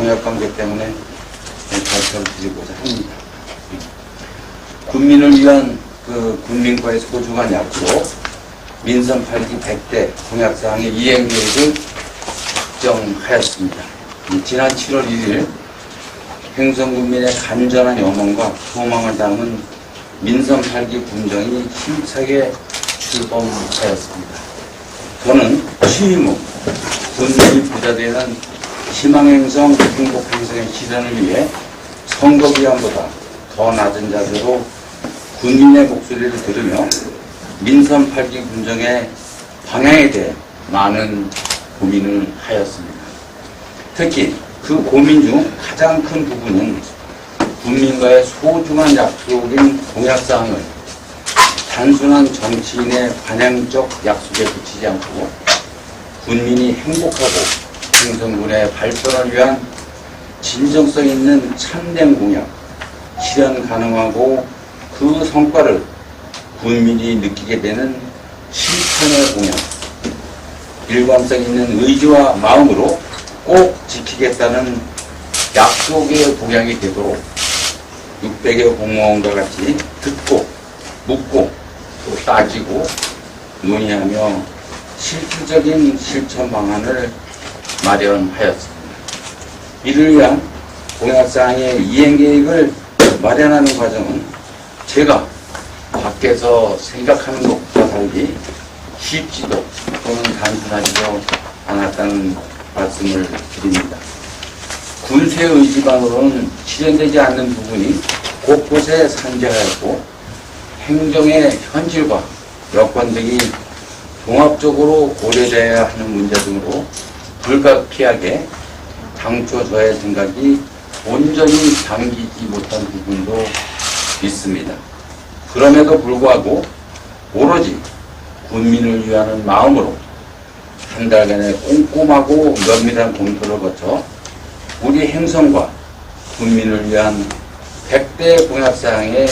공약 관계 때문에 발표를 드리고자 합니다. 군민을 위한 군민과의 소중한 약속, 민선 8기 100대 공약사항의 이행계획을 확정하였습니다. 지난 7월 1일 행성군민의 간절한 염원과 소망을 담은 민선 8기 군정이 힘차게 출범하였습니다. 저는 취임 후 군민이 부자되는 희망행성, 행복행성의 실현을 위해 선거기한보다 더 낮은 자세로 군민의 목소리를 들으며 민선 8기 군정의 방향에 대해 많은 고민을 하였습니다. 특히 그 고민 중 가장 큰 부분은 국민과의 소중한 약속인 공약사항을 단순한 정치인의 관행적 약속에 그치지 않고 군민이 행복하고 행성군의 발전을 위한 진정성 있는 참된 공약, 실현 가능하고 그 성과를 군민이 느끼게 되는 실천의 공약, 일관성 있는 의지와 마음으로 꼭 지키겠다는 약속의 공약이 되도록 600여 공무원과 같이 듣고 묻고 또 따지고 논의하며 실질적인 실천 방안을 마련하였습니다. 이를 위한 공약사항의 이행계획을 마련하는 과정은 제가 밖에서 생각하는 것과 달리 쉽지도 또는 단순하지도 않았다는 말씀을 드립니다. 군수의 의지만으로는 실현되지 않는 부분이 곳곳에 산재하였고 행정의 현실과 여건 등이 종합적으로 고려되어야 하는 문제 등으로 불가피하게 당초 저의 생각이 온전히 담기지 못한 부분도 있습니다. 그럼에도 불구하고 오로지 군민을 위하는 마음으로 한 달간의 꼼꼼하고 면밀한 검토를 거쳐 우리 행성과 군민을 위한 100대 공약사항의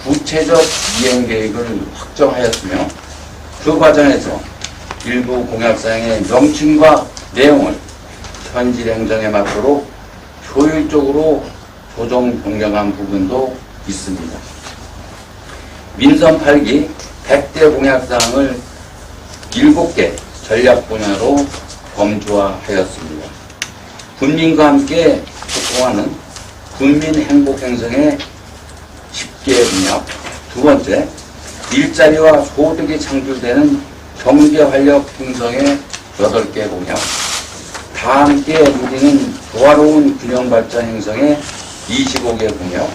구체적 이행계획을 확정하였으며 그 과정에서 일부 공약사항의 명칭과 내용을 현실 행정에 맞도록 효율적으로 조정 변경한 부분도 있습니다. 민선 8기 100대 공약사항을 7개 전략 분야로 검토하였습니다. 군민과 함께 소통하는 군민 행복 행성의 10개 분야, 두 번째, 일자리와 소득이 창출되는 경제 활력 형성의 8개 공약, 다 함께 누리는 조화로운 균형 발전 형성의 25개 공약,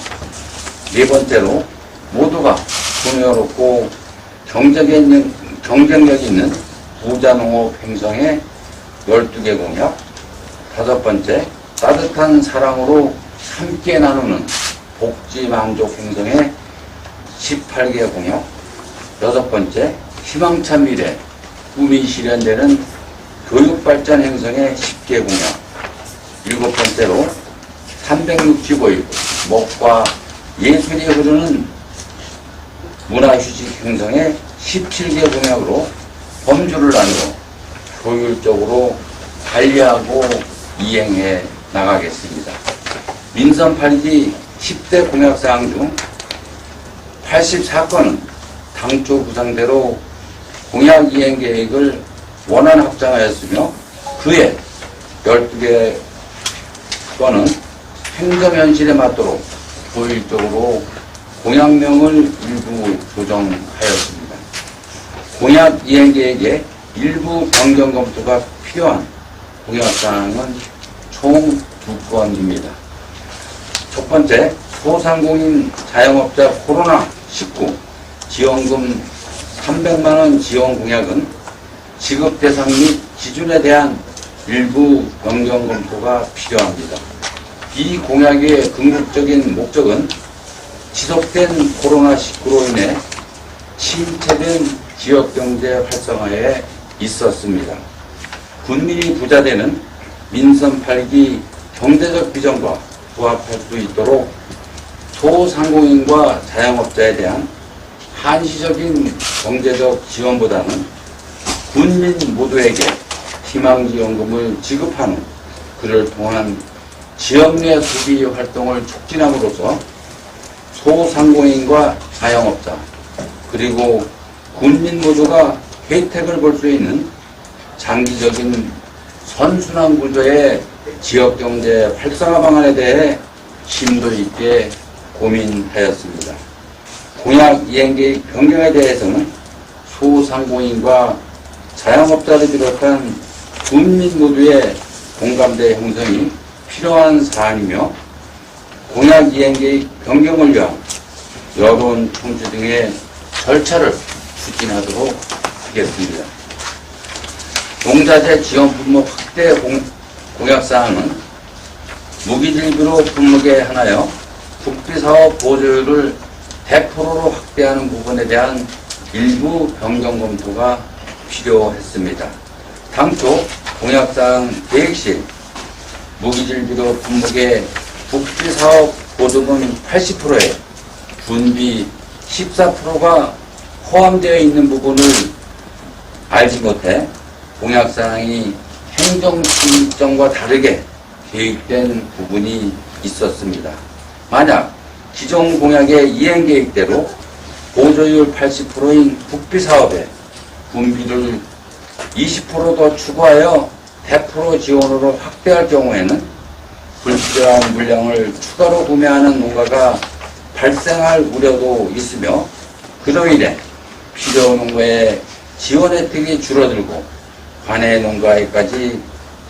네 번째로 모두가 풍요롭고 경쟁력 있는 부자농업 행성의 12개 공약, 다섯 번째, 따뜻한 사랑으로 함께 나누는 복지 만족 행성의 18개 공약, 여섯 번째, 희망찬 미래, 꿈이 실현되는 교육발전 행성의 10개 공약, 일곱 번째로 365일 먹과 예술이 흐르는 문화휴식 행성의 17개 공약으로 범주를 나누어 효율적으로 관리하고 이행해 나가겠습니다. 민선 8기 10대 공약사항 중 84건은 당초 구상대로 공약 이행 계획을 원안 확정하였으며 그에 12개 건은 행정현실에 맞도록 효율적으로 공약명을 일부 조정하였습니다. 공약 이행 계획에 일부 변경 검토가 필요한 공약사항은 총 2건입니다. 첫 번째, 소상공인 자영업자 코로나19 지원금 300만원 지원 공약은 지급 대상 및 기준에 대한 일부 변경 검토가 필요합니다. 이 공약의 궁극적인 목적은 지속된 코로나19로 인해 침체된 지역경제 활성화에 있었습니다. 군민이 부자되는 민선 8기 경제적 비전과 부합할 수 있도록 소상공인과 자영업자에 대한 한시적인 경제적 지원보다는 군민 모두에게 희망지원금을 지급하는 그를 통한 지역 내 소비 활동을 촉진함으로써 소상공인과 자영업자 그리고 국민 모두가 혜택을 볼 수 있는 장기적인 선순환 구조의 지역경제 활성화 방안에 대해 심도 있게 고민하였습니다. 공약 이행계획 변경에 대해서는 소상공인과 자영업자를 비롯한 국민 모두의 공감대 형성이 필요한 사안이며 공약 이행계획 변경을 위한 여론 청취 등의 절차를 추진하도록 하겠습니다. 농자재 지원 품목 확대 공약사항은 무기질비로 품목에 한하여 국비사업 보조율을 100%로 확대하는 부분에 대한 일부 변경 검토가 필요했습니다. 당초 공약사항 계획시 무기질비로 품목의 국비사업 보조금 80%에 분비 14%가 포함되어 있는 부분을 알지 못해 공약사항이 행정지휘점과 다르게 계획된 부분이 있었습니다. 만약 기존 공약의 이행계획대로 보조율 80%인 국비사업에 분비를 20% 더 추가하여 100% 지원으로 확대할 경우에는 불필요한 물량을 추가로 구매하는 농가가 발생할 우려도 있으며 그로 인해 필요 농가의 지원 혜택이 줄어들고 관내 농가에까지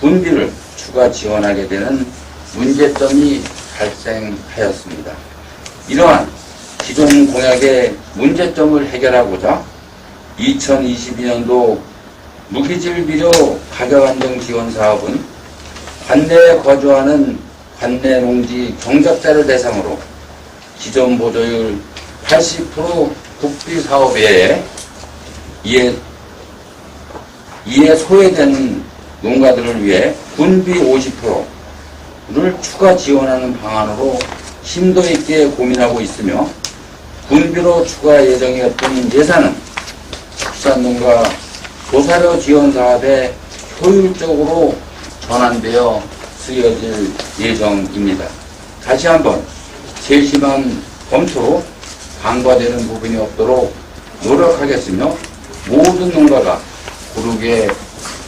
분비를 추가 지원하게 되는 문제점이 발생하였습니다. 이러한 기존 공약의 문제점을 해결하고자 2022년도 무기질비료 가격 안정 지원 사업은 관내에 거주하는 관내 농지 경작자를 대상으로 기존 보조율 80% 국비 사업 외에 이에 소외된 농가들을 위해 분비 50%를 추가 지원하는 방안으로 심도 있게 고민하고 있으며 분비로 추가 예정이었던 예산은 축산농가 조사료 지원 사업에 효율적으로 전환되어 쓰여질 예정입니다. 다시 한번 세심한 검토로 간과되는 부분이 없도록 노력하겠으며 모든 농가가 고르게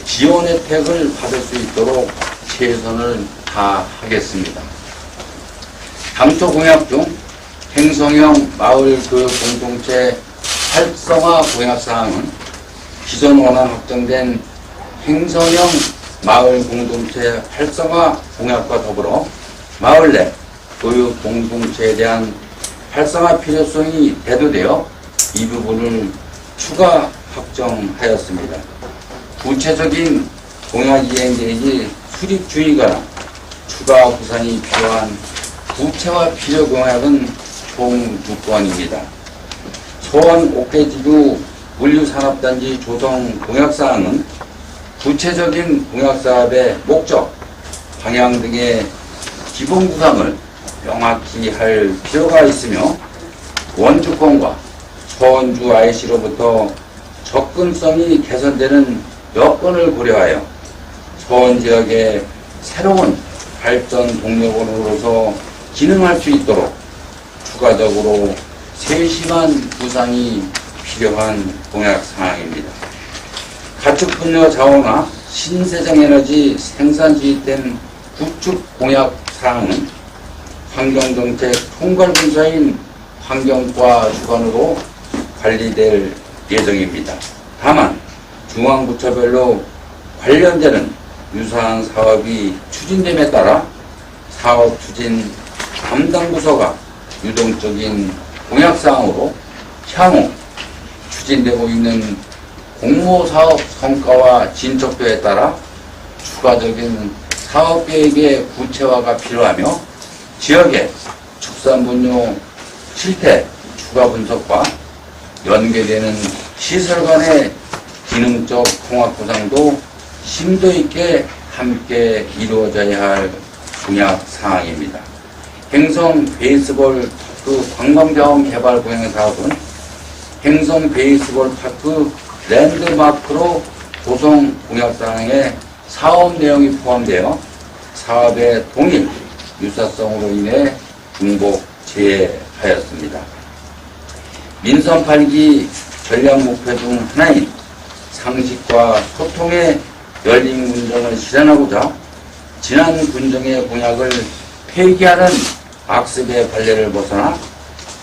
지원 혜택을 받을 수 있도록 최선을 다하겠습니다. 당초 공약 중 행성형 마을 교육 공동체 활성화 공약사항은 기존 원안 확정된 행성형 마을 공동체 활성화 공약과 더불어 마을 내 교육 공동체에 대한 활성화 필요성이 대두되어 이 부분을 추가 확정하였습니다. 구체적인 공약 이행 계획이 수립 중이거나 추가 구상이 필요한 구체화 필요 공약은 총 2건입니다. 소원 옥대지구 물류산업단지 조성 공약사항은 구체적인 공약사업의 목적, 방향 등의 기본 구상을 명확히 할 필요가 있으며 원주권과 소원주 IC로부터 접근성이 개선되는 여건을 고려하여 소원지역의 새로운 발전 동력원으로서 기능할 수 있도록 추가적으로 세심한 구상이 필요한 공약사항입니다. 가축분뇨 자원화 신세정에너지 생산 시스템 구축 공약사항은 환경정책 총괄분사인 환경과 주관으로 관리될 예정입니다. 다만 중앙부처별로 관련되는 유사한 사업이 추진됨에 따라 사업 추진 담당 부서가 유동적인 공약사항으로 향후 추진되고 있는 공모사업 성과와 진척도에 따라 추가적인 사업계획의 구체화가 필요하며 지역의 축산분뇨 실태 추가 분석과 연계되는 시설 간의 기능적 통합 구상도 심도 있게 함께 이루어져야 할 공약 사항입니다. 행성 베이스볼 파크 관광자원 개발 공약 사업은 행성 베이스볼 파크 랜드마크로 조성 공약 사항에 사업 내용이 포함되어 사업의 동일 유사성으로 인해 중복 제하였습니다. 민선 8기 전략 목표 중 하나인 상식과 소통의 열린 군정을 실현하고자 지난 군정의 공약을 폐기하는 악습의 관례를 벗어나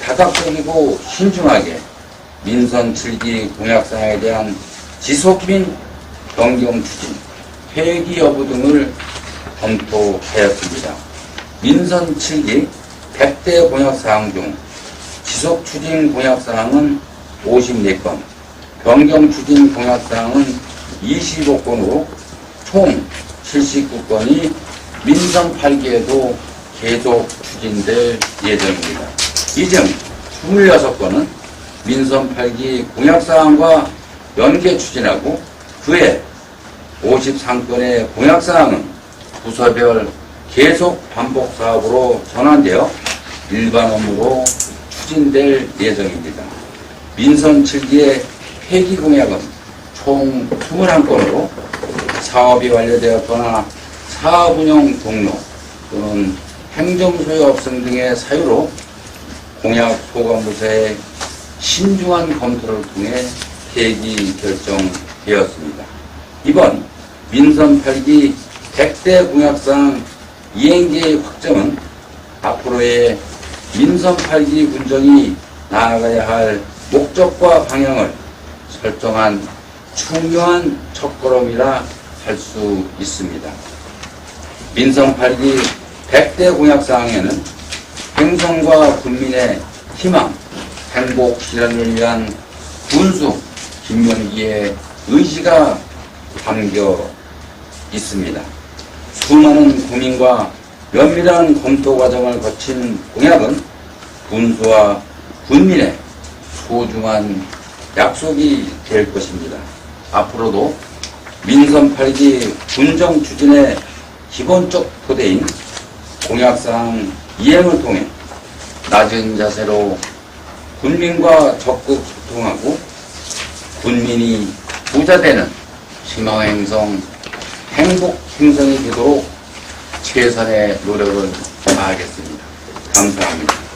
다각적이고 신중하게 민선 7기 공약사항에 대한 지속 및 변경 추진, 폐기 여부 등을 검토하였습니다. 민선 7기 100대 공약사항 중 지속 추진 공약사항은 54건, 변경 추진 공약사항은 25건으로 총 79건이 민선 8기에도 계속 추진될 예정입니다. 이 중 26건은 민선 8기 공약사항과 연계 추진하고 그에 53건의 공약사항은 부서별 계속 반복 사업으로 전환되어 일반 업무로 추진될 예정입니다. 민선 7기의 폐기 공약은 총 21건으로 사업이 완료되었거나 사업 운영 종료 또는 행정소요 없음 등의 사유로 공약 소관부서의 신중한 검토를 통해 폐기 결정되었습니다. 이번 민선 8기 100대 공약상 이행계의 확정은 앞으로의 민선 8기 군정이 나아가야 할 목적과 방향을 설정한 중요한 첫걸음이라 할 수 있습니다. 민선 8기 100대 공약사항에는 행성과 국민의 희망, 행복 실현을 위한 군수 김명기의 의지가 담겨 있습니다. 수많은 고민과 면밀한 검토 과정을 거친 공약은 군수와 군민의 소중한 약속이 될 것입니다. 앞으로도 민선 8기 군정 추진의 기본적 토대인 공약사항 이행을 통해 낮은 자세로 군민과 적극 소통하고 군민이 부자되는 희망행성, 행복행성이 되도록 최선의 노력을 다하겠습니다. 감사합니다.